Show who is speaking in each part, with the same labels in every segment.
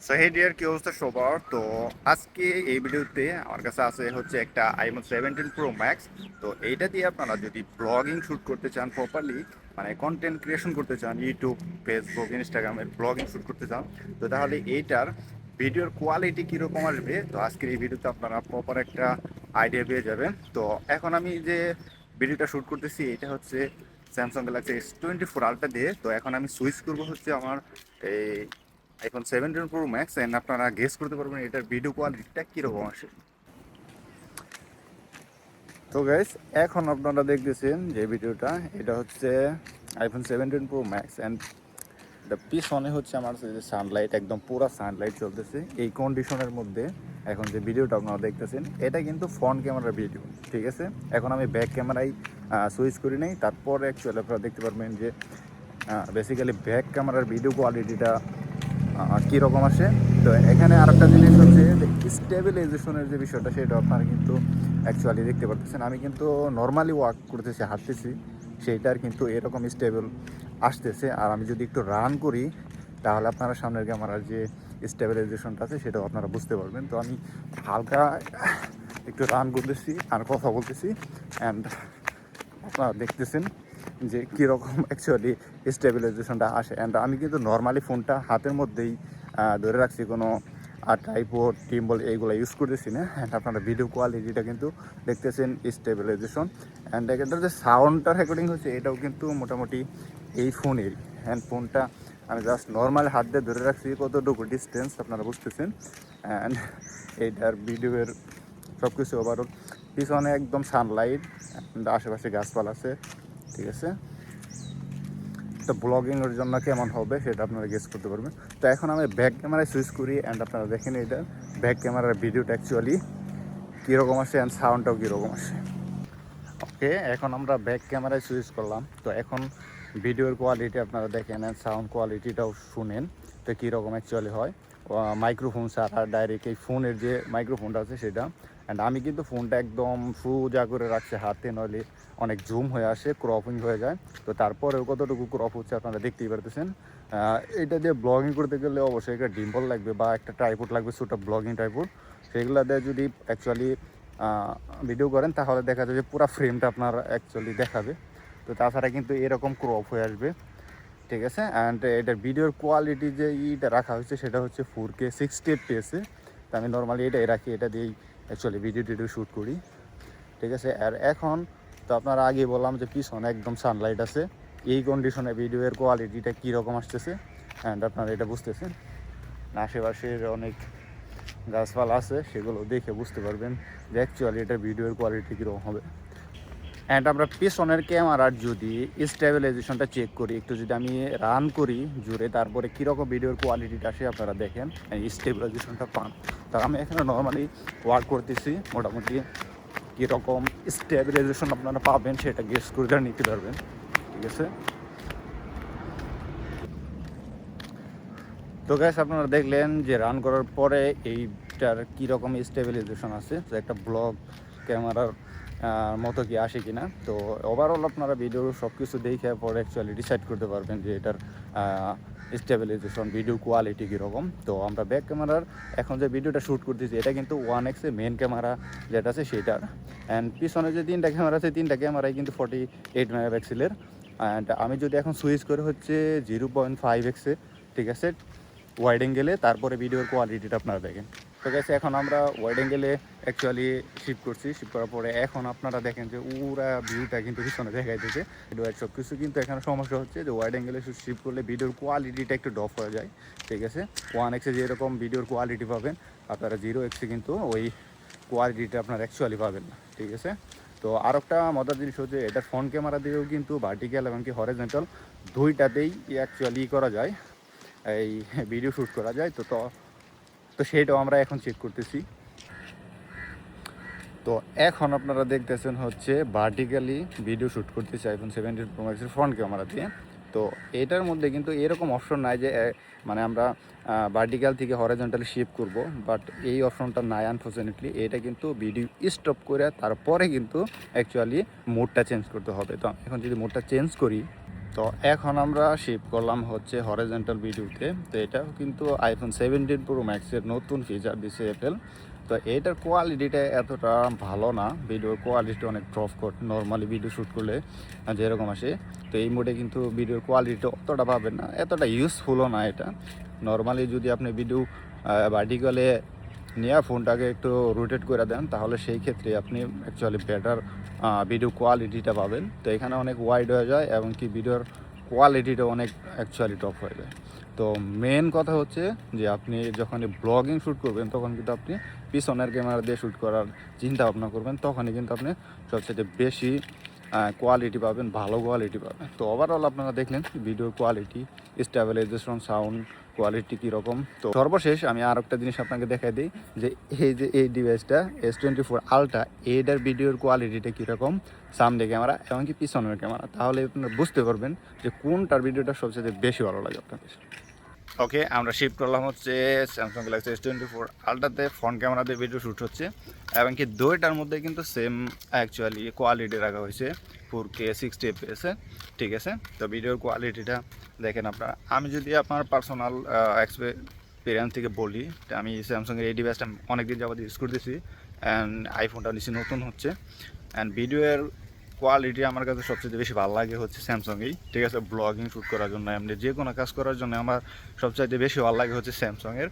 Speaker 1: So hey deer, কি অবস্থা সবার? তো আজকে এই ভিডিওতে আমার কাছে আছে হচ্ছে একটা আইফোন 17 Pro Max। তো এইটা দিয়ে আপনারা যদি ব্লগিং শ্যুট করতে চান প্রপারলি, মানে কন্টেন্ট ক্রিয়েশন করতে চান, ইউটিউব, ফেসবুক, ইনস্টাগ্রামের ব্লগিং শ্যুট করতে চান, তো তাহলে এইটার ভিডিওর কোয়ালিটি কীরকম আসবে, তো আজকের এই ভিডিওতে আপনারা প্রপার একটা আইডিয়া পেয়ে যাবেন। তো এখন আমি যে ভিডিওটা শ্যুট করতেছি এটা হচ্ছে স্যামসাং গ্যালাক্সি S24 Ultra দিয়ে। তো এখন আমি সুইচ করবো হচ্ছে আমার এই iPhone 17 Pro Max, এন্ড আপনারা গেস করতে পারবেন এটার ভিডিও কোয়ালিটিটা কীরকম আসে। তো গাইস, এখন আপনারা দেখতেছেন যে ভিডিওটা, এটা হচ্ছে iPhone 17 Pro Max, অ্যান্ড পিছনে হচ্ছে আমার যে সানলাইট, একদম পুরো সানলাইট চলতেছে এই কন্ডিশনের মধ্যে। এখন যে ভিডিওটা আপনারা দেখতেছেন এটা কিন্তু ফ্রন্ট ক্যামেরার ভিডিও, ঠিক আছে। এখন আমি ব্যাক ক্যামেরায় সুইচ করি নাই, তারপর অ্যাকচুয়ালি আপনারা দেখতে পারবেন যে বেসিক্যালি ব্যাক ক্যামেরার ভিডিও কোয়ালিটিটা কীরকম আসে। তো এখানে আরেকটা জিনিস হচ্ছে স্টেবিলাইজেশনের যে বিষয়টা, সেটা আপনারা কিন্তু অ্যাকচুয়ালি দেখতে পারতেছেন। আমি কিন্তু নর্মালি ওয়ার্ক করতেছি, হাঁটতেছি, সেইটার কিন্তু এরকম স্টেবল আসতেছে। আর আমি যদি একটু রান করি তাহলে আপনারা সামনের ক্যামেরার যে স্টেবিলাইজেশনটা আছে সেটাও আপনারা বুঝতে পারবেন। তো আমি হালকা একটু রান করতেছি আর কথা বলতেছি, অ্যান্ড আপনারা দেখতেছেন যে কীরকম অ্যাকচুয়ালি স্টেবিলাইজেশনটা আসে। অ্যান্ড আমি কিন্তু নর্মালি ফোনটা হাতের মধ্যেই ধরে রাখছি, কোনো ট্রাইপড, টিম্বল এইগুলো ইউজ করতেছি না। অ্যান্ড আপনারা ভিডিও কোয়ালিটিটা কিন্তু দেখতেছেন স্টেবিলাইজেশন, অ্যান্ড এটার যে সাউন্ডটা রেকর্ডিং হচ্ছে এটাও কিন্তু মোটামুটি এই ফোনেরই। অ্যান্ড ফোনটা আমি জাস্ট নর্মাল হাত দিয়ে ধরে রাখছি, কতটুকু ডিস্টেন্স আপনারা বুঝতেছেন। অ্যান্ড এইটার ভিডিওর সব কিছু ওভারঅল, পিছনে একদম সানলাইট, আশেপাশে গাছপালা আছে, ঠিক আছে। তো ব্লগিংয়ের জন্য কেমন হবে সেটা আপনারা গেস করতে পারবেন। তো এখন আমি ব্যাক ক্যামেরায় সুইচ করি, অ্যান্ড আপনারা দেখেন এটা ব্যাক ক্যামেরার ভিডিওটা অ্যাকচুয়ালি কীরকম আসে, অ্যান্ড সাউন্ডটাও কীরকম আসে। ওকে, এখন আমরা ব্যাক ক্যামেরায় সুইচ করলাম। তো এখন ভিডিওর কোয়ালিটি আপনারা দেখেন, অ্যান্ড সাউন্ড কোয়ালিটিটাও শুনেন তো কীরকম অ্যাকচুয়ালি হয়। মাইক্রোফোন ছাড়া ডাইরেক্ট এই ফোনের যে মাইক্রোফোনটা আছে সেটা। অ্যান্ড আমি কিন্তু ফোনটা একদম সোজা করে রাখছি হাতে, নইলে অনেক জুম হয়ে আসে, ক্রপিং হয়ে যায়। তো তারপরেও কতটুকু ক্রপ হচ্ছে আপনারা দেখতেই পারতেছেন। এটা দিয়ে ব্লগিং করতে গেলে অবশ্যই একটা ডিম্পল লাগবে বা একটা ট্রাইপড লাগবে, ছোটো ব্লগিং ট্রাইপড। সেগুলো দিয়ে যদি অ্যাকচুয়ালি ভিডিও করেন তাহলে দেখা যাবে পুরো ফ্রেমটা আপনার অ্যাকচুয়ালি দেখাবে। তো তাছাড়া কিন্তু এরকম ক্রপ হয়ে আসবে, ঠিক আছে। অ্যান্ড এটার ভিডিওর কোয়ালিটি যে ইটা রাখা হয়েছে সেটা হচ্ছে 4K 60 FPS। তো আমি নর্মালি এটাই রাখি, এটা দিয়েই অ্যাকচুয়ালি ভিডিও শ্যুট করি, ঠিক আছে। আর এখন তো আপনারা আগে বললাম যে পিছনে একদম সানলাইট আছে, এই কন্ডিশনে ভিডিওর কোয়ালিটিটা কীরকম আসতেছে, অ্যান্ড আপনারা এটা বুঝতেছেন। আশেপাশের অনেক গাছপালা আছে, সেগুলো দেখে বুঝতে পারবেন যে অ্যাকচুয়ালি এটার ভিডিওর কোয়ালিটি কীরকম হবে। অ্যান্ড আমরা পিছনের ক্যামেরার যদি স্টেবিলাইজেশনটা চেক করি, একটু যদি আমি রান করি জুড়ে, তারপরে কীরকম ভিডিওর কোয়ালিটিটা আসে আপনারা দেখেন, স্টেবিলাইজেশনটা পান। তো আমি এখানে নর্মালি ওয়ার্ক করতেছি, মোটামুটি কীরকম স্টেবিলাইজেশন আপনারা পাবেন সেটা গেস করে নিতে পারবেন, ঠিক আছে। তো গ্যাস, আপনারা দেখলেন যে রান করার পরে এইটার কীরকম স্টেবিলাইজেশন আছে, তো একটা ব্লগ ক্যামেরার মতো কি আসে কিনা। তো ওভারঅল আপনারা ভিডিও সব কিছু দেখে পরে অ্যাকচুয়ালি ডিসাইড করতে পারবেন যে এটার স্টেবিলাইজেশন, ভিডিও কোয়ালিটি কীরকম। তো আমরা ব্যাক ক্যামেরার এখন যে ভিডিওটা শ্যুট করতেছি এটা কিন্তু 1x মেন ক্যামেরা যেটা আছে সেটার। অ্যান্ড পিছনে যে তিনটা ক্যামেরা আছে, তিনটা ক্যামেরাই কিন্তু 48 মেগাপিক্সেলের। অ্যান্ড আমি যদি এখন সুইচ করে হচ্ছে 0.5x, ঠিক আছে, ওয়াইড অ্যাঙ্গেলে, তারপরে ভিডিওর কোয়ালিটিটা আপনারা দেখেন। তো গেছে এখন আমরা ওয়াইড অ্যাঙ্গেলে অ্যাকচুয়ালি শিফট করছি, শিফট করার পরে এখন আপনারা দেখেন যে পুরা ভিউটা কিন্তু পিছনে দেখাইতেছে। সব কিছু কিন্তু এখানে সমস্যা হচ্ছে যে ওয়াইড অ্যাঙ্গেলে শিফট করলে ভিডিওর কোয়ালিটিটা একটু ড্রপ হয়ে যায়, ঠিক আছে। 1x যেরকম ভিডিওর কোয়ালিটি পাবেন, আপনারা 0x কিন্তু ওই কোয়ালিটিটা আপনারা অ্যাকচুয়ালি পাবেন না, ঠিক আছে। তো আর একটা মজার জিনিস হচ্ছে এটা ফ্রন্ট ক্যামেরা দিয়েও কিন্তু ভার্টিক্যাল এবং কি হরিজন্টাল দুইটাতেই অ্যাকচুয়ালি করা যায়, এই ভিডিও শ্যুট করা যায়। তো তো সেইটাও আমরা এখন চেক করতেছি। তো এখন আপনারা দেখতেছেন হচ্ছে ভার্টিক্যালি ভিডিও শ্যুট করতেছি iPhone 17 Pro Max front camera দিয়ে। তো এটার মধ্যে কিন্তু এরকম অপশন নাই যে মানে আমরা ভার্টিক্যাল থেকে হরিজন্টালি শিফট করব, বাট এই অপশনটা নাই আনফর্চুনেটলি। এটা কিন্তু ভিডিও স্টপ করে তারপরে কিন্তু অ্যাকচুয়ালি মোডটা চেঞ্জ করতে হবে। তো এখন যদি মোডটা চেঞ্জ করি, তো এখন আমরা শিফট করলাম হচ্ছে হরিজন্টাল ভিডিওতে। তো এটাও কিন্তু আইফোন 17 প্রো ম্যাক্সের নতুন ফিচার দিছে অ্যাপেল। তো এটার কোয়ালিটিটা এতটা ভালো না, ভিডিওর কোয়ালিটি অনেক ড্রপ করে নর্মালি ভিডিও শ্যুট করলে যেরকম আসে। তো এই মোডে কিন্তু ভিডিওর কোয়ালিটি অতটা পাবেন না, এতটা ইউজফুলও না এটা। নর্মালি যদি আপনি ভিডিও ভার্টিক্যালে নিয়ে ফোনটাকে একটু রোটেট করে দেন, তাহলে সেই ক্ষেত্রে আপনি অ্যাকচুয়ালি বেটার ভিডিও কোয়ালিটিটা পাবেন। তো এখানে অনেক ওয়াইড হয়ে যায় এবং কি ভিডিওর কোয়ালিটিটা অনেক অ্যাকচুয়ালি টপ হয়ে যায়। তো মেন কথা হচ্ছে যে আপনি যখন ব্লগিং শ্যুট করবেন তখন কিন্তু আপনি পিছনের ক্যামেরা দিয়ে শ্যুট করার চিন্তা ভাবনা করবেন, তখনই কিন্তু আপনি সবচেয়ে বেশি কোয়ালিটি পাবেন, ভালো কোয়ালিটি পাবেন। তো ওভারঅল আপনারা দেখলেন ভিডিওর কোয়ালিটি, স্টেবিলাইজেশন, সাউন্ড কোয়ালিটি কীরকম। তো সর্বশেষ আমি আর একটা জিনিস আপনাকে দেখাই দিই যে এই ডিভাইসটা S24 আলট্রা, এইটার ভিডিওর কোয়ালিটিটা কীরকম, সামনে ক্যামেরা এমনকি পিছনের ক্যামেরা, তাহলে আপনারা বুঝতে পারবেন যে কোনটার ভিডিওটা সবচেয়ে বেশি ভালো লাগে আপনাদের। ওকে, আমরা শিফট করলাম হচ্ছে স্যামসাং গ্যালাক্সি S24 আলট্রাতে, ফ্রন্ট ক্যামেরা দিয়ে ভিডিও শ্যুট হচ্ছে এবং কি দুইটার মধ্যে কিন্তু সেম অ্যাকচুয়ালি কোয়ালিটি রাখা হয়েছে 4K 60 fps। ঠিক আছে, তো ভিডিওর কোয়ালিটিটা দেখেন আপনারা। আমি যদি আপনার পার্সোনাল এক্সপিরিয়েন্স থেকে বলি, আমি স্যামসাংয়ের এই ডিভাইসটা অনেকদিন যাবত ইউজ করতেছি অ্যান্ড আইফোনটা নিচে নতুন হচ্ছে অ্যান্ড ভিডিওর কোয়ালিটি আমার কাছে সবচেয়ে বেশি ভালো লাগে হচ্ছে স্যামসাংয়েই। ঠিক আছে, ব্লগিং শ্যুট করার জন্য, এমনি যে কোনো কাজ করার জন্য আমার সবচাইতে বেশি ভালো লাগে হচ্ছে স্যামসাংয়ের।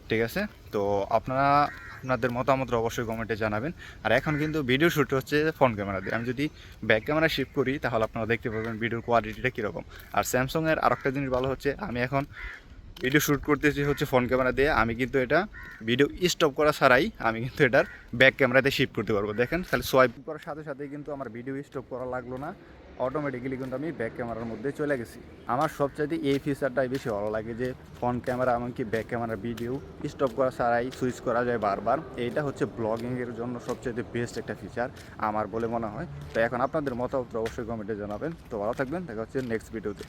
Speaker 1: ঠিক আছে, তো আপনাদের মতামতটা অবশ্যই কমেন্টে জানাবেন। আর এখন কিন্তু ভিডিও শ্যুট হচ্ছে ফ্রন্ট ক্যামেরা দিয়ে। আমি যদি ব্যাক ক্যামেরা শিফট করি তাহলে আপনারা দেখতে পাবেন ভিডিওর কোয়ালিটিটা কীরকম। আর স্যামসাংয়ের আরেকটা জিনিস ভালো হচ্ছে, আমি এখন ভিডিও শ্যুট করতেছি হচ্ছে ফ্রন্ট ক্যামেরা দিয়ে, আমি কিন্তু এটা ভিডিও স্টপ করা ছাড়াই আমি কিন্তু এটার ব্যাক ক্যামেরাতে শিফট করতে পারবো। দেখেন, খালি সোয়াইপ করার সাথে সাথেই কিন্তু আমার ভিডিও স্টপ করা লাগলো না, অটোমেটিক্যালি কিন্তু আমি ব্যাক ক্যামেরার মধ্যে চলে গেছি। আমার সবচাইতে এই ফিচারটাই বেশি ভালো লাগে যে ফ্রন্ট ক্যামেরা এমনকি ব্যাক ক্যামেরার ভিডিও স্টপ করা ছাড়াই সুইচ করা যায় বারবার। এইটা হচ্ছে ব্লগিংয়ের জন্য সবচাইতে বেস্ট একটা ফিচার আমার বলে মনে হয়। তো এখন আপনাদের মতামত অবশ্যই কমেন্টে জানাবেন। তো ভালো থাকবেন, দেখা হচ্ছে নেক্সট ভিডিওতে।